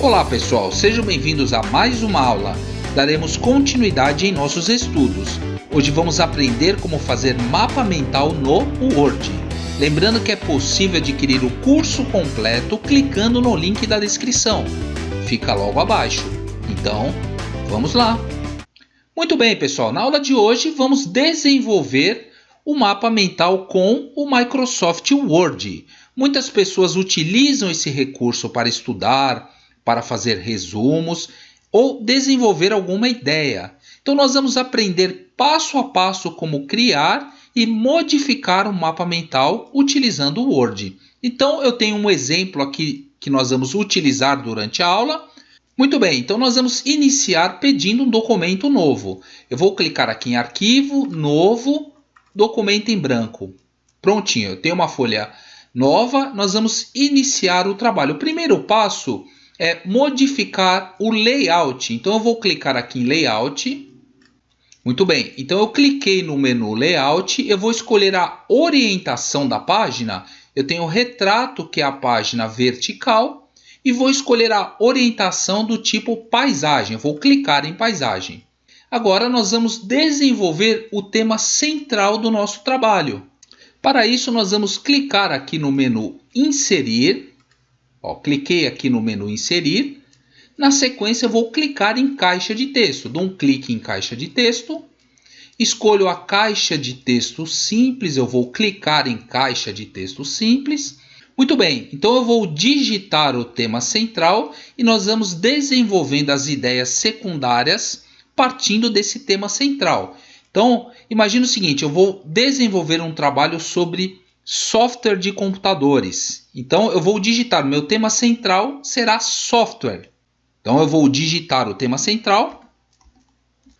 Olá pessoal, sejam bem-vindos a mais uma aula. Daremos continuidade em nossos estudos. Hoje vamos aprender como fazer mapa mental no Word. Lembrando que é possível adquirir o curso completo clicando no link da descrição. Fica logo abaixo. Então, vamos lá! Muito bem pessoal, na aula de hoje vamos desenvolver o mapa mental com o Microsoft Word. Muitas pessoas utilizam esse recurso para estudar, para fazer resumos ou desenvolver alguma ideia. Então nós vamos aprender passo a passo como criar e modificar um mapa mental utilizando o Word. Então eu tenho um exemplo aqui que nós vamos utilizar durante a aula. Muito bem, então nós vamos iniciar pedindo um documento novo. Eu vou clicar aqui em Arquivo, Novo, Documento em branco. Prontinho, eu tenho uma folha nova, nós vamos iniciar o trabalho. O primeiro passo é modificar o layout. Então eu vou clicar aqui em Layout. Muito bem, então eu cliquei no menu Layout, eu vou escolher a orientação da página. Eu tenho o retrato, que é a página vertical. E vou escolher a orientação do tipo paisagem. Eu vou clicar em paisagem. Agora nós vamos desenvolver o tema central do nosso trabalho. Para isso nós vamos clicar aqui no menu Inserir. Cliquei aqui no menu Inserir. Na sequência eu vou clicar em Caixa de Texto. Dou um clique em Caixa de Texto. Escolho a Caixa de Texto Simples. Eu vou clicar em Caixa de Texto Simples. Muito bem, então eu vou digitar o tema central e nós vamos desenvolvendo as ideias secundárias partindo desse tema central. Então, imagine o seguinte, eu vou desenvolver um trabalho sobre software de computadores. Então, eu vou digitar, meu tema central será software. Então, eu vou digitar o tema central.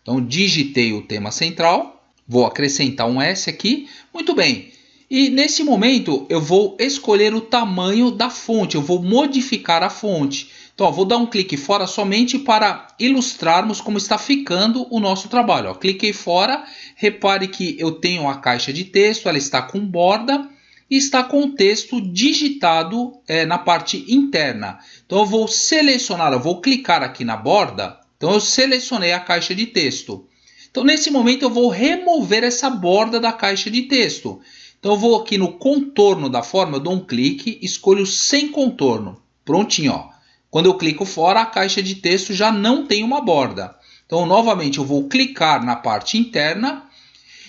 Então, digitei o tema central. Vou acrescentar um S aqui. Muito bem. E nesse momento eu vou escolher o tamanho da fonte, eu vou modificar a fonte. Então vou dar um clique fora somente para ilustrarmos como está ficando o nosso trabalho. Cliquei fora, repare que eu tenho a caixa de texto, ela está com borda e está com o texto digitado na parte interna. Então eu vou selecionar, eu vou clicar aqui na borda, então eu selecionei a caixa de texto. Então nesse momento eu vou remover essa borda da caixa de texto. Então eu vou aqui no contorno da forma, eu dou um clique, escolho sem contorno. Prontinho, ó. Quando eu clico fora, a caixa de texto já não tem uma borda. Então novamente eu vou clicar na parte interna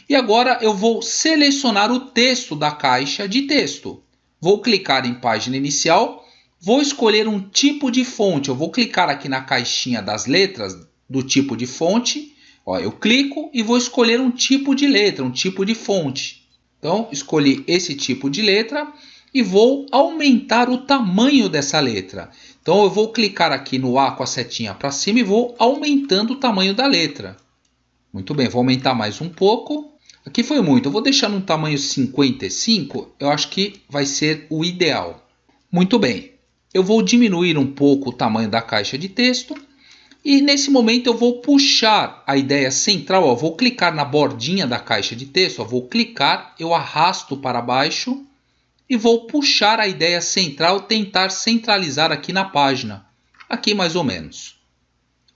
e agora eu vou selecionar o texto da caixa de texto. Vou clicar em página inicial, vou escolher um tipo de fonte. Eu vou clicar aqui na caixinha das letras do tipo de fonte. Eu clico e vou escolher um tipo de letra, um tipo de fonte. Então, escolhi esse tipo de letra e vou aumentar o tamanho dessa letra. Então, eu vou clicar aqui no A com a setinha para cima e vou aumentando o tamanho da letra. Muito bem, vou aumentar mais um pouco. Aqui foi muito, eu vou deixar no tamanho 55, eu acho que vai ser o ideal. Muito bem, eu vou diminuir um pouco o tamanho da caixa de texto. E nesse momento eu vou puxar a ideia central, vou clicar na bordinha da caixa de texto, vou clicar, eu arrasto para baixo e vou puxar a ideia central, tentar centralizar aqui na página, aqui mais ou menos.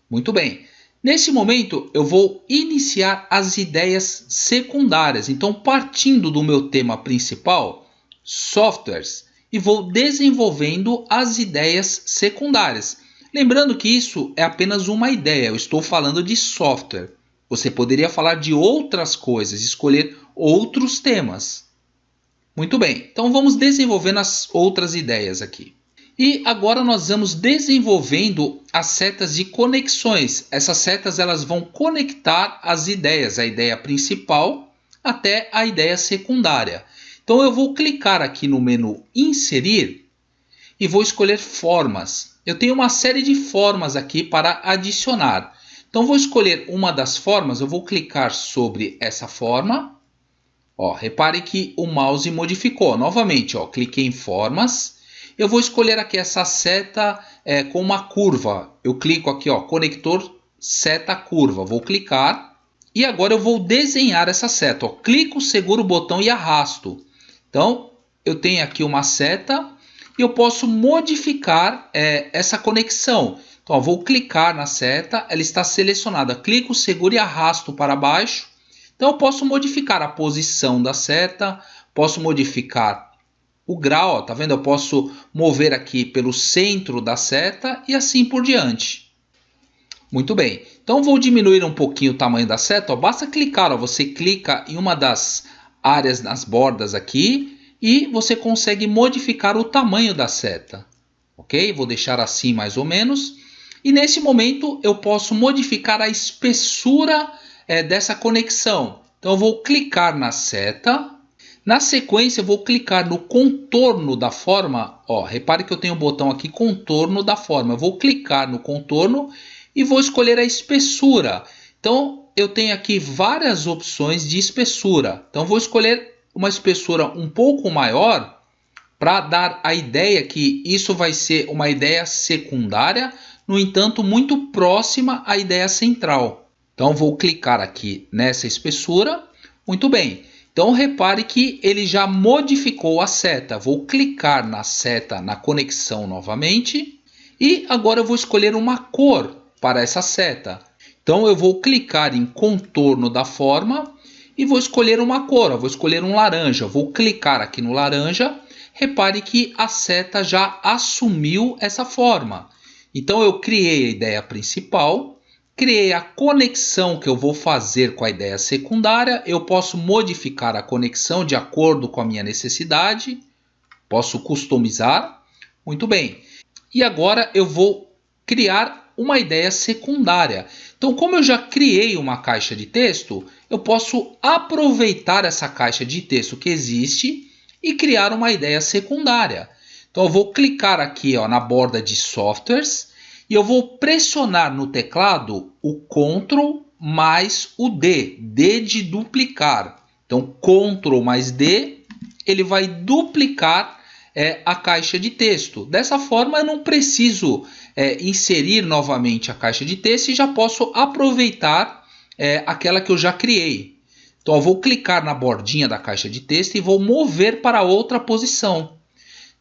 Muito bem, nesse momento eu vou iniciar as ideias secundárias, então partindo do meu tema principal, softwares, e vou desenvolvendo as ideias secundárias. Lembrando que isso é apenas uma ideia, eu estou falando de software. Você poderia falar de outras coisas, escolher outros temas. Muito bem, então vamos desenvolvendo as outras ideias aqui. E agora nós vamos desenvolvendo as setas de conexões. Essas setas elas vão conectar as ideias, a ideia principal até a ideia secundária. Então eu vou clicar aqui no menu Inserir e vou escolher Formas. Eu tenho uma série de formas aqui para adicionar. Então vou escolher uma das formas, eu vou clicar sobre essa forma. Repare que o mouse modificou. Novamente, cliquei em formas. Eu vou escolher aqui essa seta com uma curva. Eu clico aqui, conector seta curva. Vou clicar e agora eu vou desenhar essa seta. Clico, seguro o botão e arrasto. Então eu tenho aqui uma seta. e eu posso modificar essa conexão. Então, vou clicar na seta, ela está selecionada. Clico, seguro e arrasto para baixo. Então, eu posso modificar a posição da seta, posso modificar o grau, ó, tá vendo? Eu posso mover aqui pelo centro da seta e assim por diante. Muito bem. Então, vou diminuir um pouquinho o tamanho da seta. Ó. Basta clicar, ó, você clica em uma das áreas nas bordas aqui e você consegue modificar o tamanho da seta. Ok? Vou deixar assim mais ou menos. E nesse momento eu posso modificar a espessura dessa conexão. Então eu vou clicar na seta. Na sequência eu vou clicar no contorno da forma. Ó, repare que eu tenho um botão aqui, contorno da forma. Eu vou clicar no contorno e vou escolher a espessura. Então eu tenho aqui várias opções de espessura. Então eu vou escolher uma espessura um pouco maior para dar a ideia que isso vai ser uma ideia secundária, no entanto, muito próxima à ideia central. Então, vou clicar aqui nessa espessura. Muito bem. Então, repare que ele já modificou a seta. Vou clicar na seta, na conexão novamente. E agora eu vou escolher uma cor para essa seta. Então, eu vou clicar em contorno da forma e vou escolher uma cor. Eu vou escolher um laranja. Vou clicar aqui no laranja. Repare que a seta já assumiu essa forma. Então eu criei a ideia principal, criei a conexão que eu vou fazer com a ideia secundária. Eu posso modificar a conexão de acordo com a minha necessidade. Posso customizar. Muito bem. E agora eu vou criar uma ideia secundária. Então, como eu já criei uma caixa de texto, eu posso aproveitar essa caixa de texto que existe e criar uma ideia secundária. Então eu vou clicar aqui, ó, na borda de softwares e eu vou pressionar no teclado o Ctrl mais o D, D de duplicar. Então Ctrl mais D, ele vai duplicar a caixa de texto. Dessa forma eu não preciso inserir novamente a caixa de texto e já posso aproveitar aquela que eu já criei. Então eu vou clicar na bordinha da caixa de texto e vou mover para outra posição.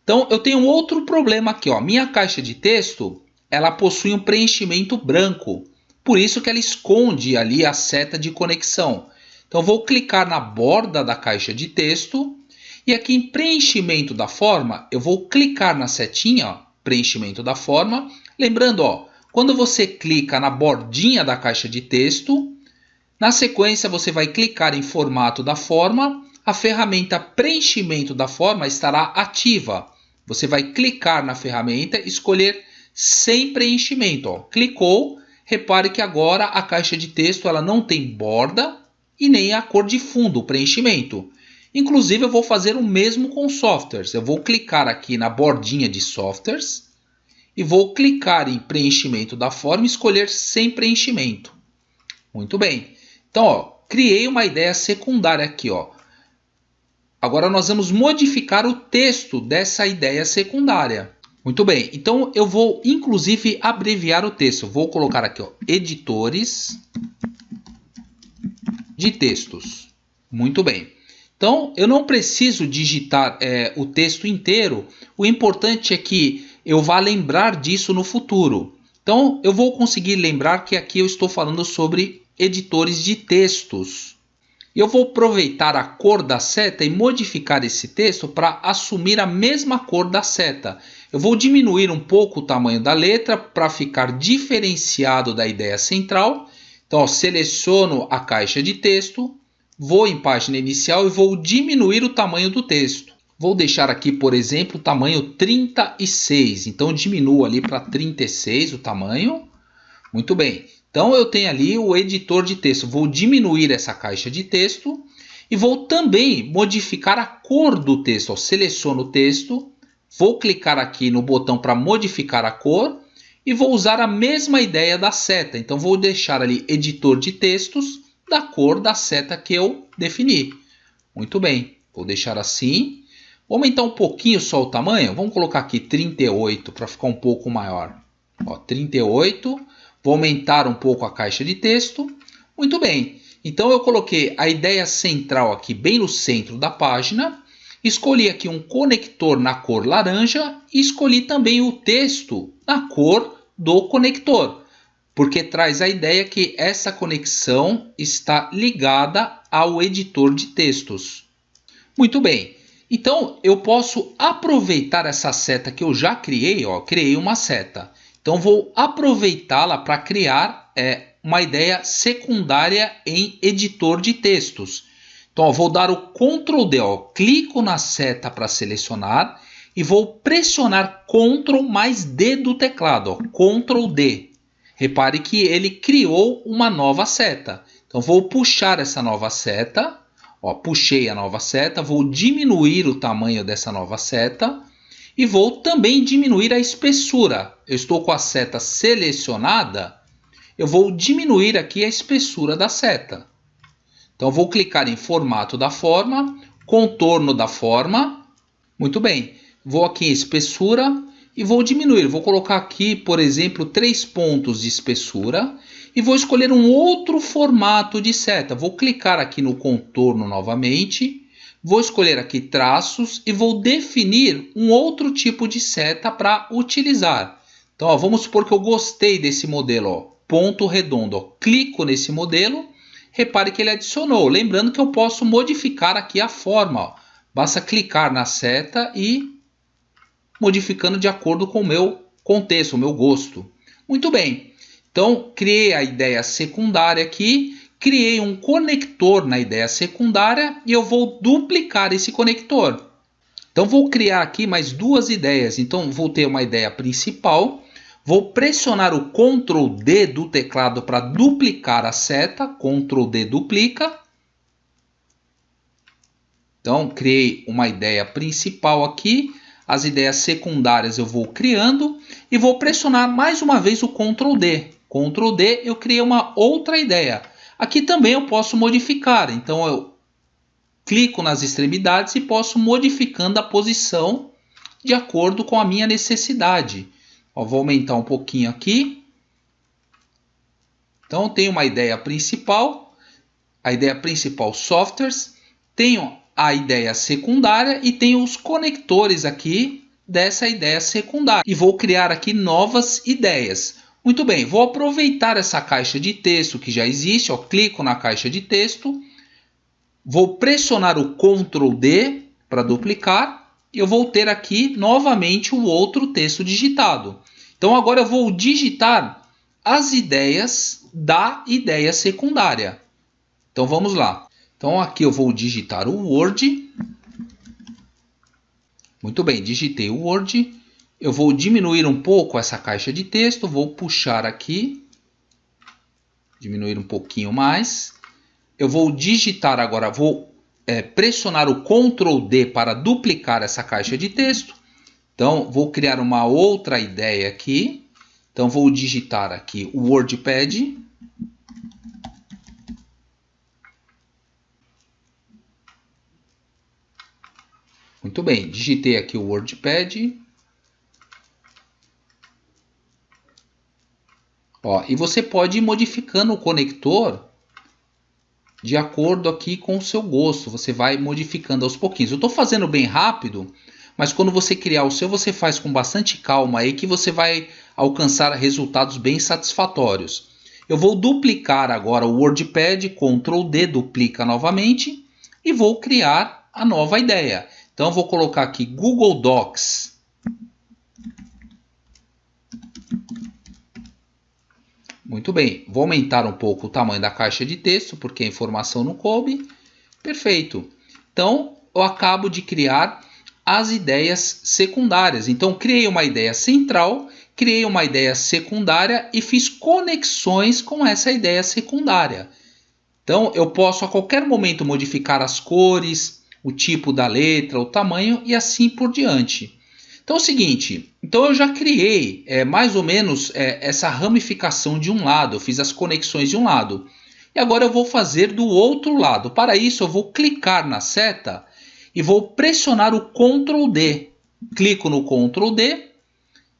Então eu tenho outro problema aqui, ó. Minha caixa de texto, ela possui um preenchimento branco. Por isso que ela esconde ali a seta de conexão. Então eu vou clicar na borda da caixa de texto e aqui em preenchimento da forma, eu vou clicar na setinha, ó, preenchimento da forma. Lembrando, ó, quando você clica na bordinha da caixa de texto, na sequência você vai clicar em formato da forma, a ferramenta preenchimento da forma estará ativa. Você vai clicar na ferramenta e escolher sem preenchimento. Ó. Clicou, repare que agora a caixa de texto ela não tem borda e nem a cor de fundo, o preenchimento. Inclusive eu vou fazer o mesmo com softwares. Eu vou clicar aqui na bordinha de softwares e vou clicar em preenchimento da forma e escolher sem preenchimento. Muito bem. Então, ó, criei uma ideia secundária aqui, ó. Agora nós vamos modificar o texto dessa ideia secundária. Muito bem, então eu vou inclusive abreviar o texto. Vou colocar aqui, ó, editores de textos. Muito bem. Então eu não preciso digitar o texto inteiro. O importante é que eu vá lembrar disso no futuro. Então eu vou conseguir lembrar que aqui eu estou falando sobre editores de textos. Eu vou aproveitar a cor da seta e modificar esse texto para assumir a mesma cor da seta. Eu vou diminuir um pouco o tamanho da letra para ficar diferenciado da ideia central. Então, ó, seleciono a caixa de texto, vou em página inicial e vou diminuir o tamanho do texto. Vou deixar aqui, por exemplo, o tamanho 36. Então, diminuo ali para 36 o tamanho. Muito bem. Então eu tenho ali o editor de texto. Vou diminuir essa caixa de texto e vou também modificar a cor do texto. Eu seleciono o texto, vou clicar aqui no botão para modificar a cor e vou usar a mesma ideia da seta. Então vou deixar ali editor de textos da cor da seta que eu defini. Muito bem, vou deixar assim. Vou aumentar um pouquinho só o tamanho. Vamos colocar aqui 38 para ficar um pouco maior. Ó, 38. Vou aumentar um pouco a caixa de texto. Muito bem. Então eu coloquei a ideia central aqui bem no centro da página. Escolhi aqui um conector na cor laranja e escolhi também o texto na cor do conector, porque traz a ideia que essa conexão está ligada ao editor de textos. Muito bem, então eu posso aproveitar essa seta que eu já criei, criei uma seta. Então vou aproveitá-la para criar uma ideia secundária em editor de textos. Então, vou dar o Ctrl D, clico na seta para selecionar e vou pressionar Ctrl mais D do teclado, Ctrl D. Repare que ele criou uma nova seta. Então, vou puxar essa nova seta, puxei a nova seta, vou diminuir o tamanho dessa nova seta e vou também diminuir a espessura. Eu estou com a seta selecionada, eu vou diminuir aqui a espessura da seta. Então, vou clicar em formato da forma, contorno da forma. Muito bem. Vou aqui em espessura e vou diminuir. Vou colocar aqui, por exemplo, 3 pontos de espessura. E vou escolher um outro formato de seta. Vou clicar aqui no contorno novamente. Vou escolher aqui traços e vou definir um outro tipo de seta para utilizar. Então, vamos supor que eu gostei desse modelo. Ponto redondo. Clico nesse modelo. Repare que ele adicionou. Lembrando que eu posso modificar aqui a forma. Basta clicar na seta e modificando de acordo com o meu contexto, o meu gosto. Muito bem. Então, criei a ideia secundária aqui. Criei um conector na ideia secundária e eu vou duplicar esse conector. Então, vou criar aqui mais 2 ideias. Então, vou ter uma ideia principal. Vou pressionar o Ctrl D do teclado para duplicar a seta. Ctrl D duplica. Então, criei uma ideia principal aqui. As ideias secundárias eu vou criando. E vou pressionar mais uma vez o Ctrl D. Ctrl D, eu criei uma outra ideia. Aqui também eu posso modificar. Então, eu clico nas extremidades e posso modificando a posição de acordo com a minha necessidade. Vou aumentar um pouquinho aqui. Então, tenho uma ideia principal. A ideia principal, softwares. Tenho a ideia secundária e tenho os conectores aqui dessa ideia secundária. E vou criar aqui novas ideias. Muito bem, vou aproveitar essa caixa de texto que já existe. Clico na caixa de texto. Vou pressionar o Ctrl D para duplicar. Eu vou ter aqui novamente o outro texto digitado. Então, agora eu vou digitar as ideias da ideia secundária. Então, vamos lá. Então, aqui eu vou digitar o Word. Muito bem, digitei o Word. Eu vou diminuir um pouco essa caixa de texto. Vou puxar aqui. Diminuir um pouquinho mais. Eu vou digitar agora, vou pressionar o Ctrl D para duplicar essa caixa de texto. Então, vou criar uma outra ideia aqui. Então, vou digitar aqui o WordPad. Muito bem, digitei aqui o WordPad. E você pode ir modificando o conector de acordo aqui com o seu gosto. Você vai modificando aos pouquinhos. Eu estou fazendo bem rápido, mas quando você criar o seu, você faz com bastante calma aí que você vai alcançar resultados bem satisfatórios. Eu vou duplicar agora o WordPad, Ctrl D, duplica novamente e vou criar a nova ideia. Então, eu vou colocar aqui Google Docs. Muito bem, vou aumentar um pouco o tamanho da caixa de texto, porque a informação não coube. Perfeito. Então, eu acabo de criar as ideias secundárias. Então, criei uma ideia central, criei uma ideia secundária e fiz conexões com essa ideia secundária. Então, eu posso a qualquer momento modificar as cores, o tipo da letra, o tamanho e assim por diante. Então é o seguinte, eu já criei mais ou menos essa ramificação de um lado, eu fiz as conexões de um lado. E agora eu vou fazer do outro lado. Para isso eu vou clicar na seta e vou pressionar o Ctrl D. Clico no Ctrl D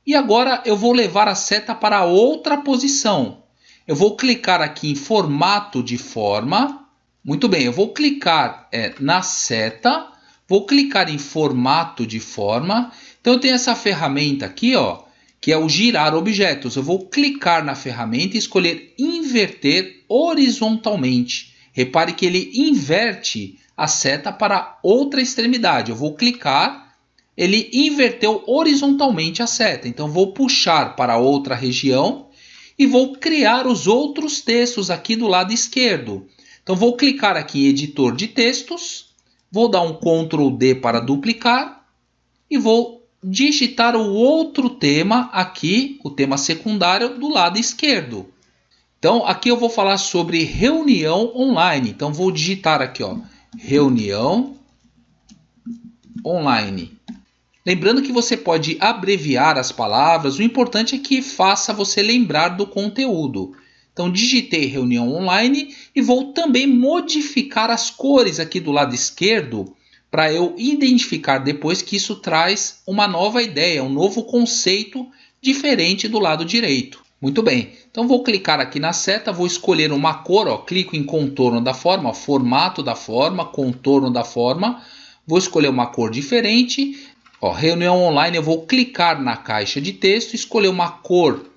e agora eu vou levar a seta para outra posição. Eu vou clicar aqui em formato de forma. Muito bem, eu vou clicar na seta. Vou clicar em formato de forma. Então eu tenho essa ferramenta aqui, ó, que é o girar objetos. Eu vou clicar na ferramenta e escolher inverter horizontalmente. Repare que ele inverte a seta para outra extremidade. Eu vou clicar, ele inverteu horizontalmente a seta. Então vou puxar para outra região e vou criar os outros textos aqui do lado esquerdo. Então vou clicar aqui em editor de textos, vou dar um Ctrl D para duplicar e vou digitar o outro tema aqui, o tema secundário do lado esquerdo. Então aqui eu vou falar sobre reunião online. Então vou digitar aqui, ó, reunião online. Lembrando que você pode abreviar as palavras, o importante é que faça você lembrar do conteúdo. Então digitei reunião online e vou também modificar as cores aqui do lado esquerdo para eu identificar depois que isso traz uma nova ideia, um novo conceito diferente do lado direito. Muito bem, então vou clicar aqui na seta, vou escolher uma cor, ó, clico em contorno da forma, formato da forma, contorno da forma, vou escolher uma cor diferente. Ó, reunião online, eu vou clicar na caixa de texto, escolher uma cor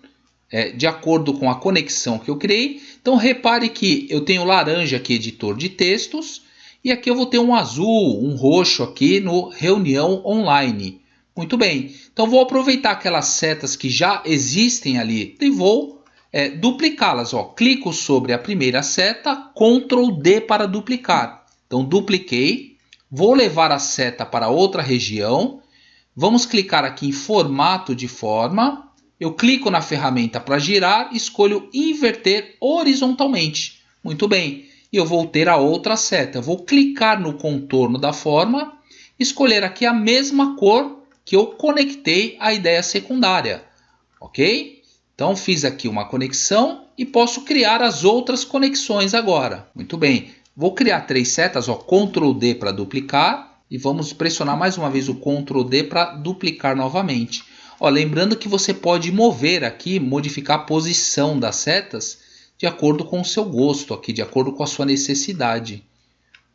de acordo com a conexão que eu criei. Então repare que eu tenho laranja aqui, editor de textos, e aqui eu vou ter um azul, um roxo aqui no reunião online. Muito bem, então vou aproveitar aquelas setas que já existem ali e vou duplicá-las. Clico sobre a primeira seta, Ctrl D para duplicar. Então dupliquei, vou levar a seta para outra região. Vamos clicar aqui em formato de forma. Eu clico na ferramenta para girar, escolho inverter horizontalmente. Muito bem, e eu vou ter a outra seta. Eu vou clicar no contorno da forma, escolher aqui a mesma cor que eu conectei à ideia secundária. Ok? Então fiz aqui uma conexão e posso criar as outras conexões agora. Muito bem, vou criar 3 setas, ó, Ctrl D para duplicar. E vamos pressionar mais uma vez o Ctrl D para duplicar novamente. Ó, lembrando que você pode mover aqui, modificar a posição das setas de acordo com o seu gosto, aqui, de acordo com a sua necessidade.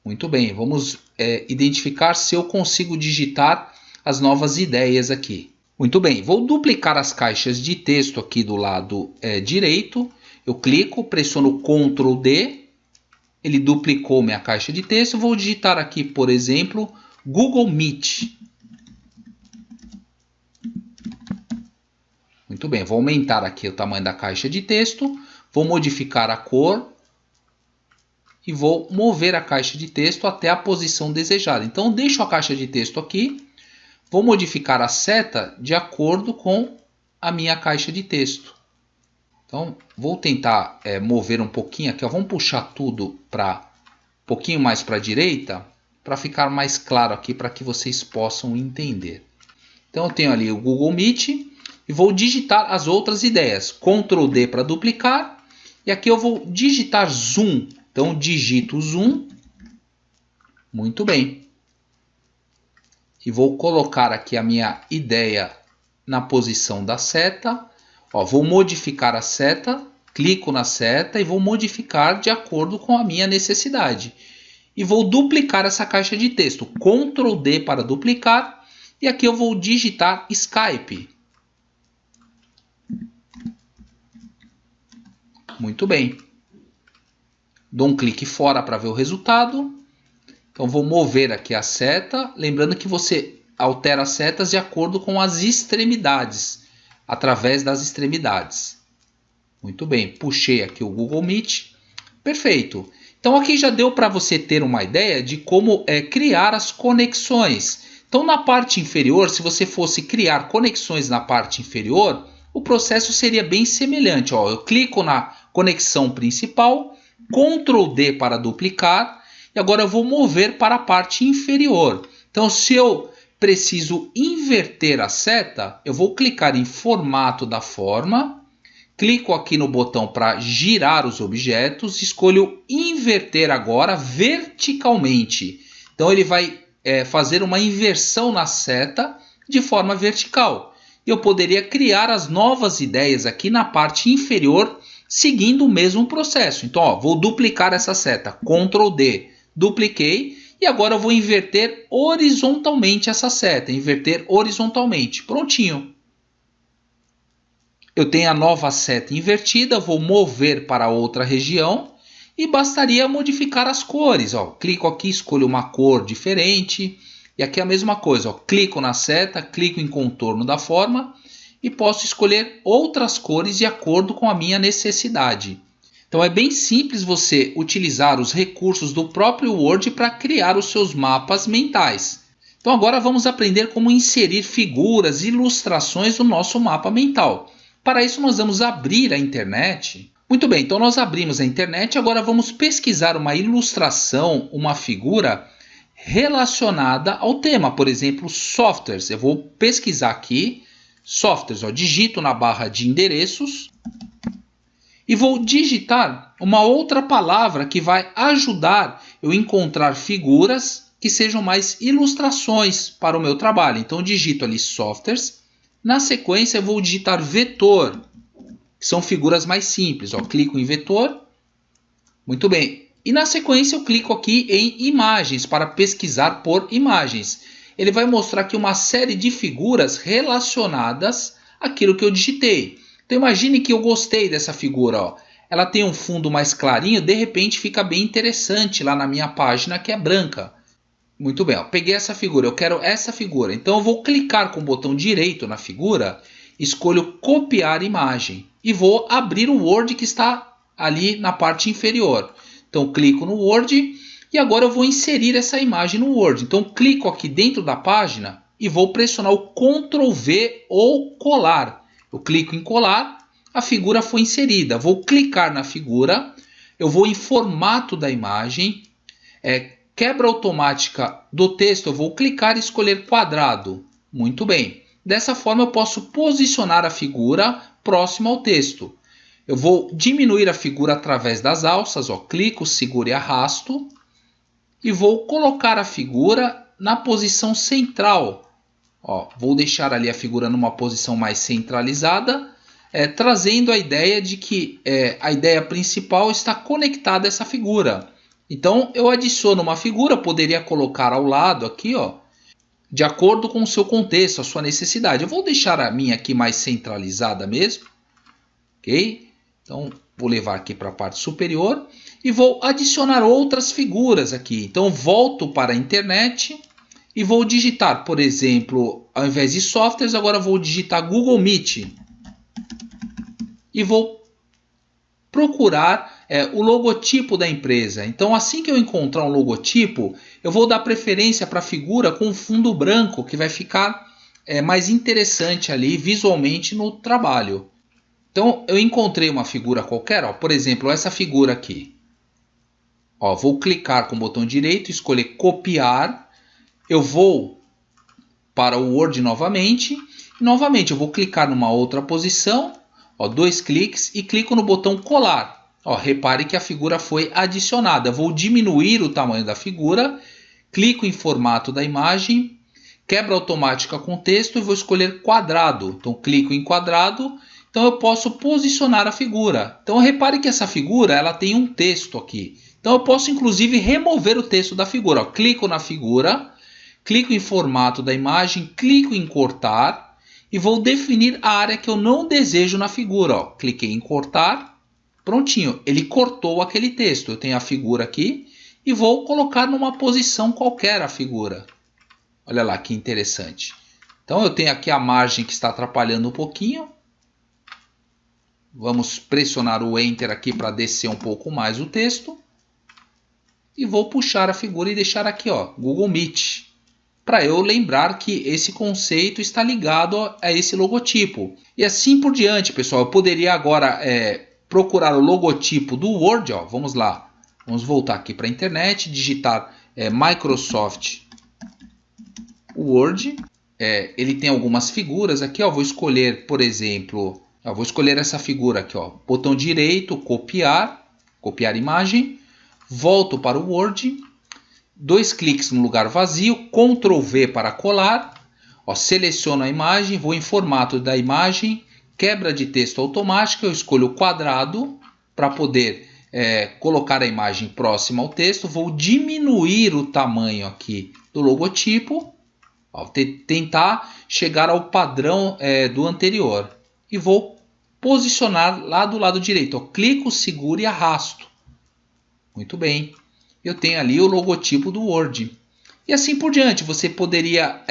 Muito bem, vamos identificar se eu consigo digitar as novas ideias aqui. Muito bem, vou duplicar as caixas de texto aqui do lado direito. Eu clico, pressiono Ctrl D. Ele duplicou minha caixa de texto. Vou digitar aqui, por exemplo, Google Meet. Muito bem, vou aumentar aqui o tamanho da caixa de texto. Vou modificar a cor. E vou mover a caixa de texto até a posição desejada. Então, deixo a caixa de texto aqui. Vou modificar a seta de acordo com a minha caixa de texto. Então, vou tentar mover um pouquinho aqui. Ó. Vamos puxar tudo para um pouquinho mais para a direita, para ficar mais claro aqui, para que vocês possam entender. Então, eu tenho ali o Google Meet e vou digitar as outras ideias. Ctrl D para duplicar. E aqui eu vou digitar Zoom. Então, digito Zoom. Muito bem. E vou colocar aqui a minha ideia na posição da seta. Ó, vou modificar a seta, clico na seta e vou modificar de acordo com a minha necessidade. E vou duplicar essa caixa de texto. Ctrl D para duplicar. E aqui eu vou digitar Skype. Muito bem. Dou um clique fora para ver o resultado. Então vou mover aqui a seta. Lembrando que você altera as setas de acordo com as extremidades. Através das extremidades. Muito bem, puxei aqui o Google Meet. Perfeito. Então aqui já deu para você ter uma ideia de como criar as conexões. Então na parte inferior, se você fosse criar conexões na parte inferior, o processo seria bem semelhante. Ó, eu clico na conexão principal, Ctrl D para duplicar, e agora eu vou mover para a parte inferior. Então se eu preciso inverter a seta, eu vou clicar em formato da forma, clico aqui no botão para girar os objetos, escolho inverter agora verticalmente. Então ele vai fazer uma inversão na seta de forma vertical. Eu poderia criar as novas ideias aqui na parte inferior, seguindo o mesmo processo. Então, ó, vou duplicar essa seta, Ctrl D, dupliquei. E agora eu vou inverter horizontalmente essa seta. Inverter horizontalmente. Prontinho. Eu tenho a nova seta invertida, vou mover para outra região e bastaria modificar as cores. Ó, clico aqui, escolho uma cor diferente. E aqui é a mesma coisa. Ó, clico na seta, clico em contorno da forma e posso escolher outras cores de acordo com a minha necessidade. Então é bem simples você utilizar os recursos do próprio Word para criar os seus mapas mentais. Então agora vamos aprender como inserir figuras e ilustrações no nosso mapa mental. Para isso nós vamos abrir a internet. Muito bem, então nós abrimos a internet, agora vamos pesquisar uma ilustração, uma figura relacionada ao tema. Por exemplo, softwares. Eu vou pesquisar aqui, softwares, ó, digito na barra de endereços e vou digitar uma outra palavra que vai ajudar eu a encontrar figuras que sejam mais ilustrações para o meu trabalho. Então digito ali softwares. Na sequência, eu vou digitar vetor, que são figuras mais simples. Ó, clico em vetor. Muito bem. E na sequência, eu clico aqui em imagens para pesquisar por imagens. Ele vai mostrar aqui uma série de figuras relacionadas àquilo que eu digitei. Então, imagine que eu gostei dessa figura. Ó. Ela tem um fundo mais clarinho, de repente fica bem interessante lá na minha página, que é branca. Muito bem, ó, peguei essa figura, eu quero essa figura. Então eu vou clicar com o botão direito na figura, escolho copiar imagem e vou abrir o Word que está ali na parte inferior. Então clico no Word e agora eu vou inserir essa imagem no Word. Então clico aqui dentro da página e vou pressionar o Ctrl V ou colar. Eu clico em colar, a figura foi inserida. Vou clicar na figura, eu vou em formato da imagem, quebra automática do texto, eu vou clicar e escolher quadrado. Muito bem. Dessa forma eu posso posicionar a figura próxima ao texto. Eu vou diminuir a figura através das alças. Ó, clico, seguro e arrasto. E vou colocar a figura na posição central. Ó, vou deixar ali a figura numa posição mais centralizada, trazendo a ideia de que a ideia principal está conectada a essa figura. Então, eu adiciono uma figura, poderia colocar ao lado aqui, ó, de acordo com o seu contexto, a sua necessidade. Eu vou deixar a minha aqui mais centralizada mesmo, ok? Então, vou levar aqui para a parte superior e vou adicionar outras figuras aqui. Então, volto para a internet e vou digitar, por exemplo, ao invés de softwares, agora vou digitar Google Meet. E vou procurar o logotipo da empresa. Então, assim que eu encontrar um logotipo, eu vou dar preferência para a figura com fundo branco, que vai ficar mais interessante ali visualmente no trabalho. Então, eu encontrei uma figura qualquer, ó, por exemplo, essa figura aqui. Ó, vou clicar com o botão direito, escolher copiar. Eu vou para o Word novamente. E novamente, eu vou clicar numa outra posição. Ó, 2 cliques e clico no botão colar. Ó, repare que a figura foi adicionada. Vou diminuir o tamanho da figura. Clico em formato da imagem. Quebra automática com texto e vou escolher quadrado. Então clico em quadrado. Então eu posso posicionar a figura. Então repare que essa figura ela tem um texto aqui. Então eu posso inclusive remover o texto da figura. Ó, clico na figura. Clico em formato da imagem. Clico em cortar. E vou definir a área que eu não desejo na figura. Ó. Cliquei em cortar. Prontinho. Ele cortou aquele texto. Eu tenho a figura aqui. E vou colocar numa posição qualquer a figura. Olha lá que interessante. Então eu tenho aqui a margem que está atrapalhando um pouquinho. Vamos pressionar o Enter aqui para descer um pouco mais o texto. E vou puxar a figura e deixar aqui, ó, Google Meet. Para eu lembrar que esse conceito está ligado a esse logotipo. E assim por diante, pessoal. Eu poderia agora procurar o logotipo do Word. Ó, vamos lá. Vamos voltar aqui para a internet, digitar Microsoft Word. Ele tem algumas figuras aqui. Ó, vou escolher, por exemplo, vou escolher essa figura aqui. Ó, botão direito, copiar, copiar imagem. Volto para o Word. 2 cliques no lugar vazio, Ctrl V para colar. Ó, seleciono a imagem, vou em formato da imagem, quebra de texto automática, eu escolho o quadrado para poder colocar a imagem próxima ao texto, vou diminuir o tamanho aqui do logotipo, tentar chegar ao padrão do anterior e vou posicionar lá do lado direito. Clico, seguro e arrasto. Muito bem, eu tenho ali o logotipo do Word. E assim por diante, você poderia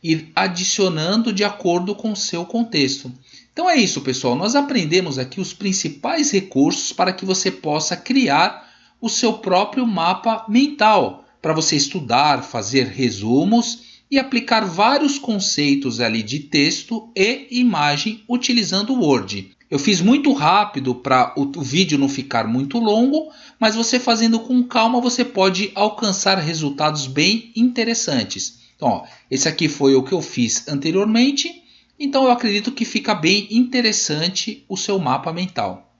ir adicionando de acordo com o seu contexto. Então é isso, pessoal. Nós aprendemos aqui os principais recursos para que você possa criar o seu próprio mapa mental, para você estudar, fazer resumos e aplicar vários conceitos ali de texto e imagem utilizando o Word. Eu fiz muito rápido para o vídeo não ficar muito longo, mas você fazendo com calma você pode alcançar resultados bem interessantes. Então, esse aqui foi o que eu fiz anteriormente, então eu acredito que fica bem interessante o seu mapa mental.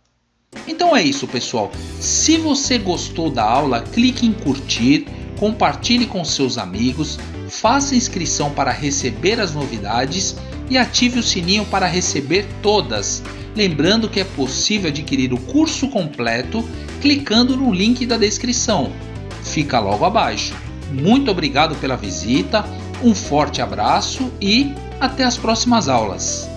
Então é isso, pessoal. Se você gostou da aula, clique em curtir, compartilhe com seus amigos, faça inscrição para receber as novidades e ative o sininho para receber todas. Lembrando que é possível adquirir o curso completo clicando no link da descrição. Fica logo abaixo. Muito obrigado pela visita, um forte abraço e até as próximas aulas.